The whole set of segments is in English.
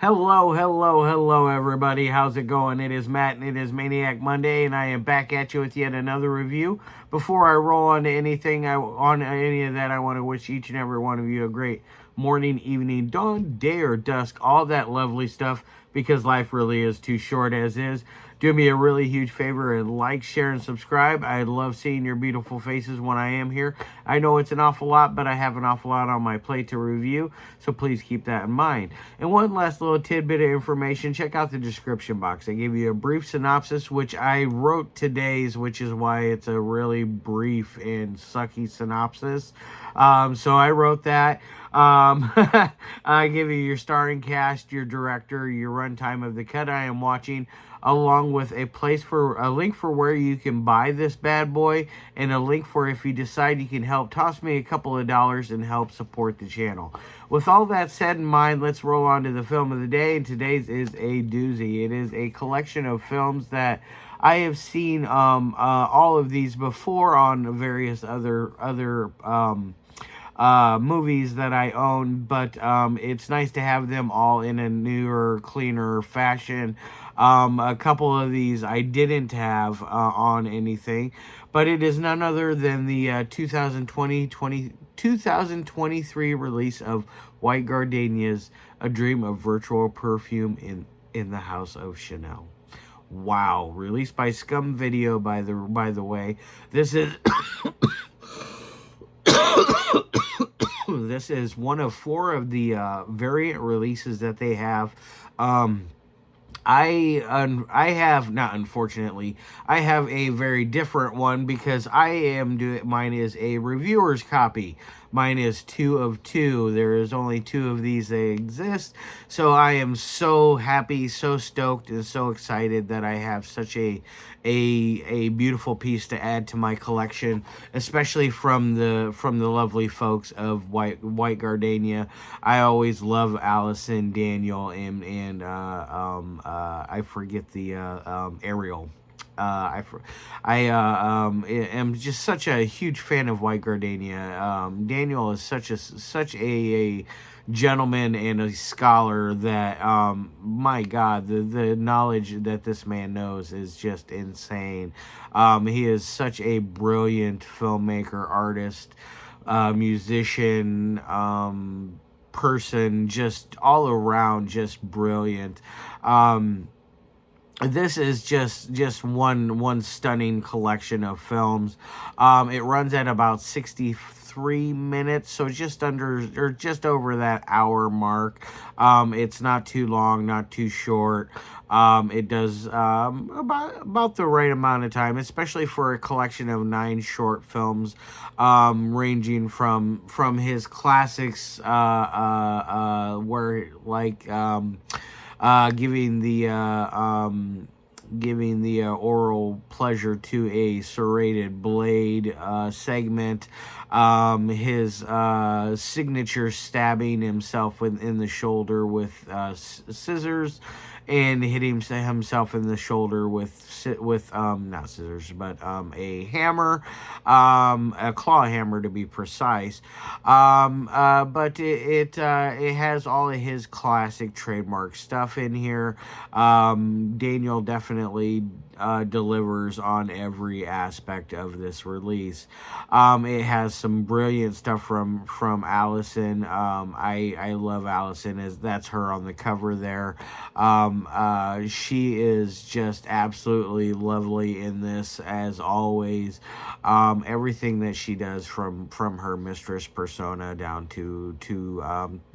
Hello, everybody. How's it going? It is Matt, and it is Maniac Monday, and I am back at you with yet another review. Before I roll on to anything, on any of that, I want to wish each and every one of you a great morning, evening, dawn, day, or dusk, all that lovely stuff, because life really is too short as is. Do me a really huge favor and like, share, and subscribe. I love seeing your beautiful faces when I am here. I know it's an awful lot, but I have an awful lot on my plate to review, so please keep that in mind. And one last little tidbit of information, check out the description box. I gave you a brief synopsis, which I wrote today's, which is why it's a really brief and sucky synopsis. So I wrote that. I give you your starring cast, your director, your runtime of the cut I am watching, along with a link for where you can buy this bad boy, and a link for if you decide you can help toss me a couple of dollars and help support the channel. With all that said in mind, let's roll on to the film of the day, and today's is a doozy. It is a collection of films that I have seen all of these before on various other movies that I own, but it's nice to have them all in a newer, cleaner fashion. A couple of these I didn't have on anything, but it is none other than the 2023 release of White Gardenia's A Dream of Virtual Perfume in the House of Chanel. Wow, released by Scum Video, by the way. This is this is one of four of the variant releases that they have. I have, not unfortunately, I have a very different one because mine is a reviewer's copy. Mine is 2 of 2. There is only 2 of these that exist. So I am so happy, so stoked, and so excited that I have such a beautiful piece to add to my collection, especially from the lovely folks of White Gardenia. I always love Allison, Daniel, and I forget the Ariel. Am just such a huge fan of White Gardenia. Daniel is such a gentleman and a scholar that my God, the knowledge that this man knows is just insane. He is such a brilliant filmmaker, artist, musician, person, just all around, just brilliant. This is just one stunning collection of films. It runs at about 63 minutes, so just over that hour mark. It's not too long, not too short. It does about the right amount of time, especially for a collection of 9 short films, ranging from his classics, where like giving the oral pleasure to a serrated blade segment, his signature stabbing himself in the shoulder with scissors, and hitting himself in the shoulder with not scissors, but a hammer, a claw hammer to be precise. But it has all of his classic trademark stuff in here. Daniel definitely delivers on every aspect of this release. It has some brilliant stuff from Allison. I love Allison, as that's her on the cover there. She is just absolutely lovely in this, as always. Everything that she does, from her mistress persona down to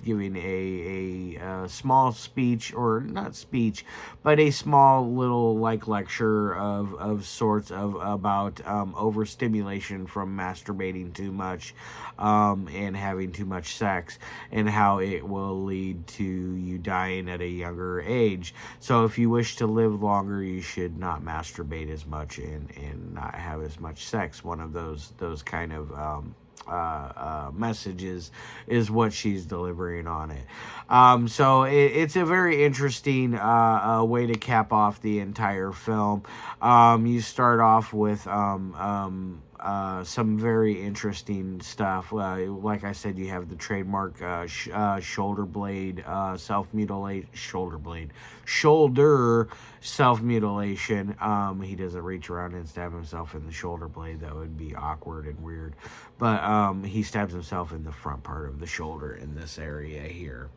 giving a small speech, or not speech, but a small little like lecture of sorts about overstimulation from masturbating too much, and having too much sex, and how it will lead to you dying at a younger age. So if you wish to live longer, you should not masturbate as much and not have as much sex. One of those kind of messages is what she's delivering on it. So it's a very interesting way to cap off the entire film. You start off with some very interesting stuff. Like I said, you have the trademark shoulder blade shoulder self mutilation. He doesn't reach around and stab himself in the shoulder blade. That would be awkward and weird. But he stabs himself in the front part of the shoulder in this area here,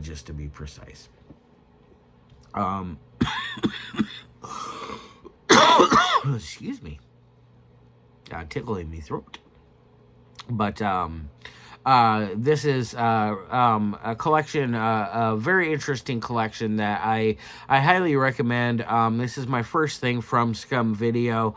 just to be precise. Excuse me. Tickling me throat. But this is a collection, a very interesting collection that I highly recommend. This is my first thing from Scum Video.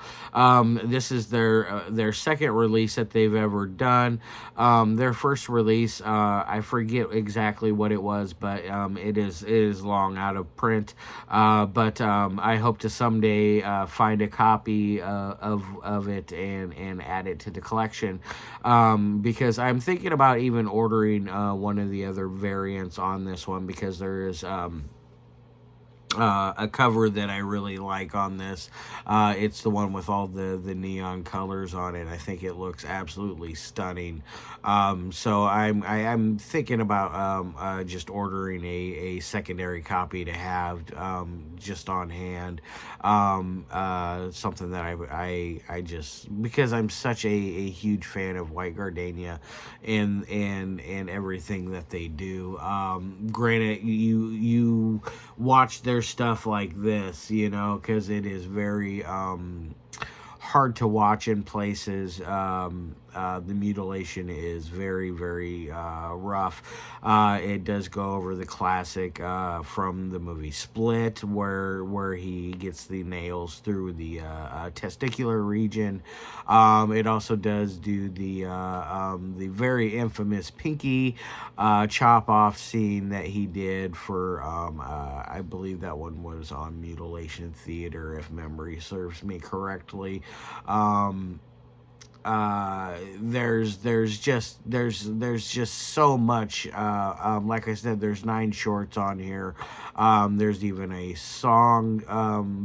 This is their second release that they've ever done. Their first release, I forget exactly what it was, but it is long out of print. But I hope to someday find a copy of it and add it to the collection, because I'm thinking about even ordering one of the other variants on this one, because there is a cover that I really like on this. It's the one with all the neon colors on it. I think it looks absolutely stunning. So I'm thinking about just ordering a secondary copy to have just on hand. Something that I just, because I'm such a huge fan of White Gardenia and everything that they do. Granted, you watch their stuff like this, because it is very hard to watch in places. The mutilation is very, very rough. It does go over the classic from the movie Split, where he gets the nails through the testicular region. It also does do the very infamous pinky chop off scene that he did for I believe that one was on Mutilation Theater, if memory serves me correctly. There's just so much. Like I said, there's 9 shorts on here. There's even a song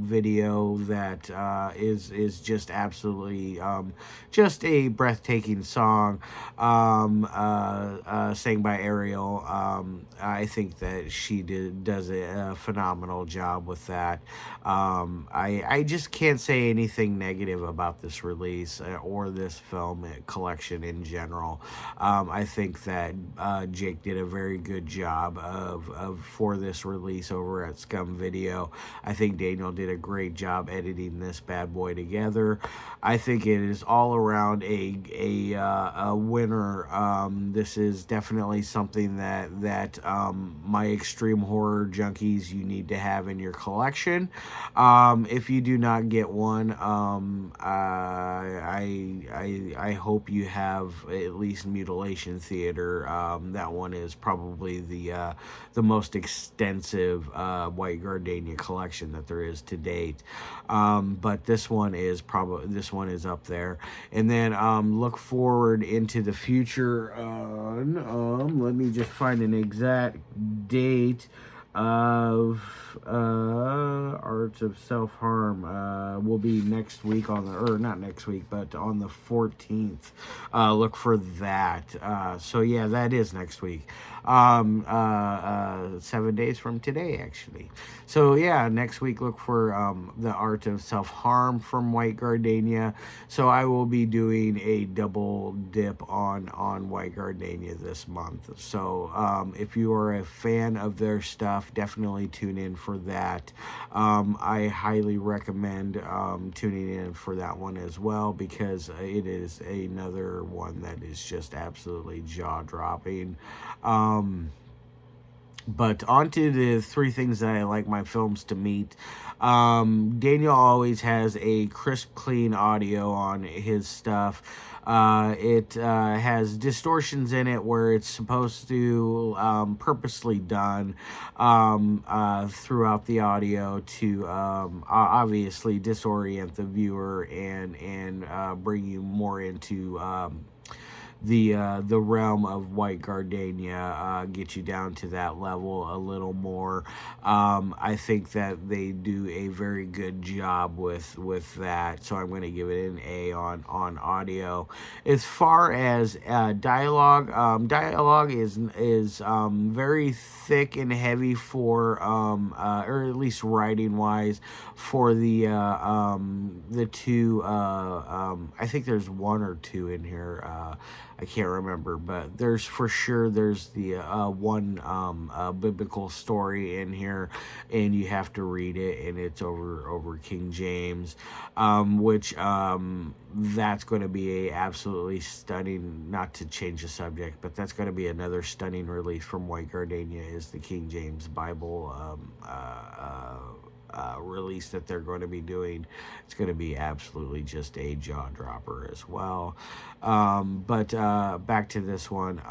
video that is just absolutely just a breathtaking song, sang by Ariel. I think that she does a phenomenal job with that. I just can't say anything negative about this release or this film collection in general. I think that Jake did a very good job for this release over at Scum Video. I think Daniel did a great job editing this bad boy together. I think it is all around a winner. This is definitely something that my extreme horror junkies, you need to have in your collection. If you do not get one, I hope you have at least Mutilation Theater. That one is probably the most extensive White Gardenia collection that there is to date. But this one is up there. And then look forward into the future. Let me just find an exact date of Arts of Self-Harm will be next week not next week, but on the 14th. Look for that. So yeah, that is next week. 7 days from today, actually. So yeah, next week look for the Art of Self-Harm from White Gardenia. So I will be doing a double dip on White Gardenia this month. So if you are a fan of their stuff, definitely tune in for that. I highly recommend tuning in for that one as well, because it is another one that is just absolutely jaw-dropping. But on to the 3 things that I like my films to meet. Daniel always has a crisp, clean audio on his stuff. It has distortions in it where it's supposed to purposely done throughout the audio to obviously disorient the viewer and bring you more into the realm of White Gardenia, get you down to that level a little more. I think that they do a very good job with that, so I'm going to give it an A on audio. As far as dialogue, dialogue is very thick and heavy for or at least writing wise for the two. I think there's one or two in here. I can't remember, but there's for sure there's the one biblical story in here, and you have to read it, and it's over King James, which that's going to be a absolutely stunning. Not to change the subject, but that's going to be another stunning release from White Gardenia is the King James Bible. Release that they're going to be doing. It's going to be absolutely just a jaw dropper as well. But back to this one,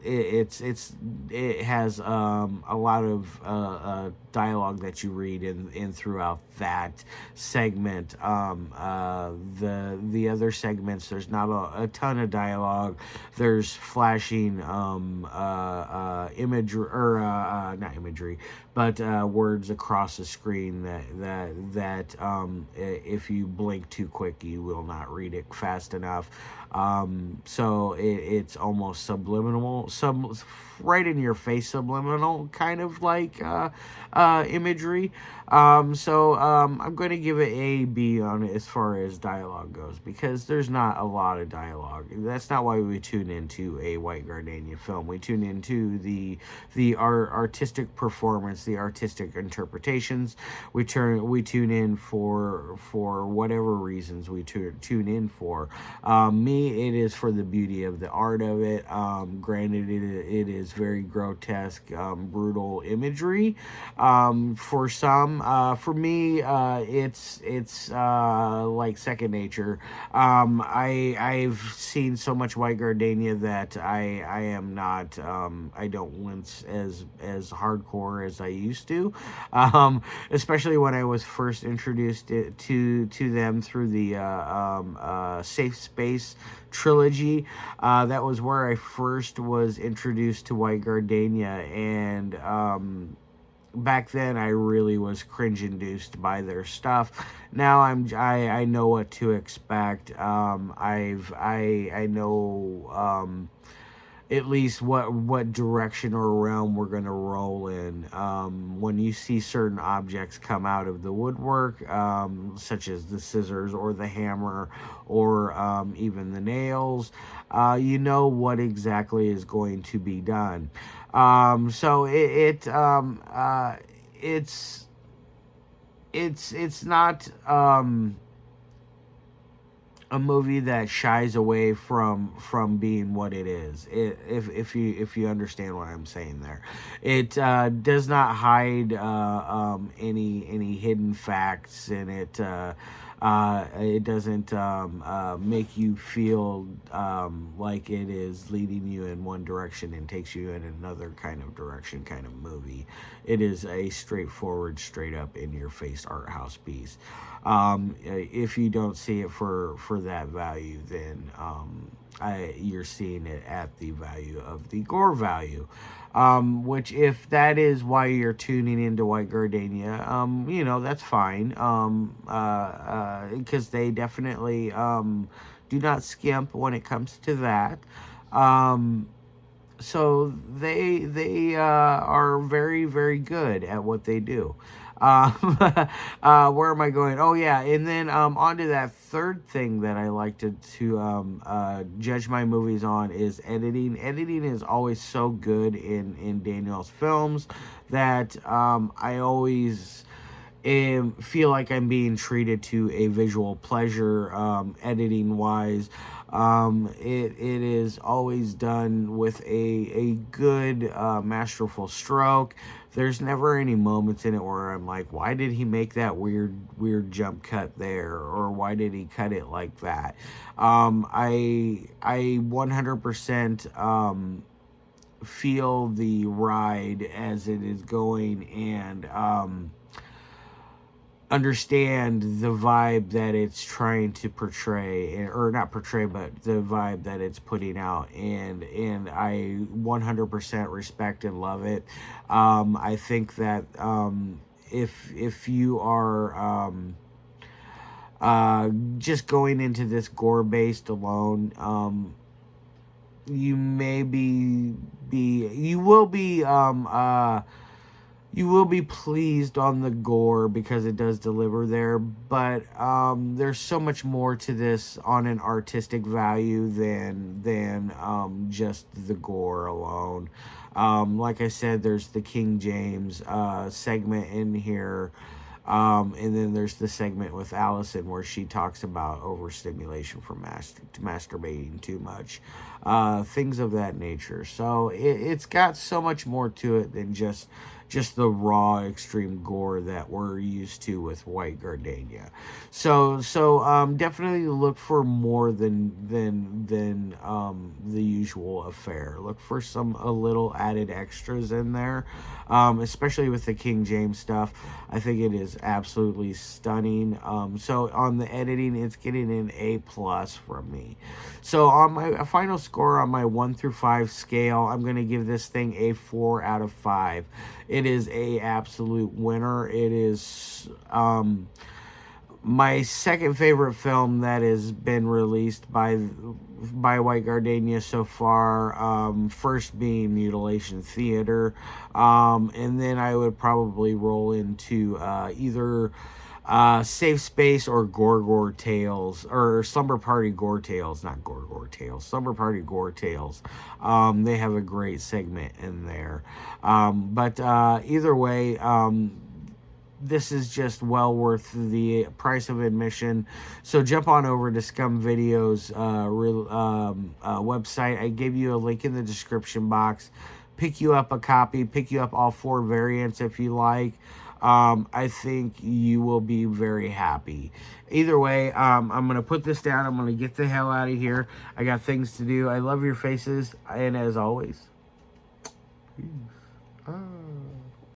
it has a lot of dialogue that you read in throughout that segment. The other segments, there's not a ton of dialogue. There's flashing imagery or not imagery, but words across the screen that if you blink too quick, you will not read it fast enough. So it's almost subliminal, right in your face subliminal kind of like imagery. I'm going to give it a B on it as far as dialogue goes, because there's not a lot of dialogue. That's not why we tune into a White Gardenia film. We tune into the artistic performance, the artistic interpretations. We tune in for whatever reasons we tune in for. Me, it is for the beauty of the art of it. Granted, it is very grotesque, brutal imagery. For some, for me, it's like second nature. I've seen so much White Gardenia that I am not I don't wince as hardcore as I used to, especially when I was first introduced to them through the Safe Space trilogy. That was where I first was introduced to White Gardenia, and back then I really was cringe induced by their stuff. Now I know what to expect. I know at least what direction or realm we're going to roll in. When you see certain objects come out of the woodwork, such as the scissors or the hammer or even the nails, you know what exactly is going to be done. So it's not a movie that shies away from being what it is. If you understand what I'm saying there, it does not hide any hidden facts, and it doesn't make you feel like it is leading you in one direction and takes you in another kind of direction kind of movie. It is a straightforward, straight up in your face art house piece. If you don't see it for that value, then you're seeing it at the value of the gore value. Which, if that is why you're tuning into White Gardenia, that's fine. Because they definitely do not skimp when it comes to that. So they are very, very good at what they do. Where am I going? Oh yeah, and then on to that third thing that I like to judge my movies on is editing. Editing is always so good in Daniel's films that I always feel like I'm being treated to a visual pleasure, editing wise. It is always done with a good masterful stroke. There's never any moments in it where I'm like, why did he make that weird jump cut there, or why did he cut it like that? I 100% feel the ride as it is going, and understand the vibe that it's trying to portray, or not portray, but the vibe that it's putting out, and I 100% respect and love it. I think that if you are just going into this gore based alone, you may be you will be pleased on the gore because it does deliver there, but there's so much more to this on an artistic value than just the gore alone. Like I said, there's the King James segment in here. And then there's the segment with Allison where she talks about overstimulation from masturbating too much, things of that nature. So it's got so much more to it than just the raw extreme gore that we're used to with White Gardenia. So definitely look for more than the usual affair. Look for some a little added extras in there, especially with the King James stuff. I think it is absolutely stunning. So on the editing, it's getting an A+ from me. So on my final score on my 1 through 5 scale, I'm going to give this thing a 4 out of 5. It is a absolute winner. It is my second favorite film that has been released by White Gardenia so far. First being Mutilation Theater, and then I would probably roll into either Safe Space or Gore Tales, or Slumber Party Gore Tales, not Gore Tales, Slumber Party Gore Tales. They have a great segment in there. But either way, this is just well worth the price of admission. So jump on over to Scum Video's website. I gave you a link in the description box. Pick you up a copy. Pick you up all 4 variants if you like. I think you will be very happy. Either way, I'm going to put this down. I'm going to get the hell out of here. I got things to do. I love your faces. And as always, peace.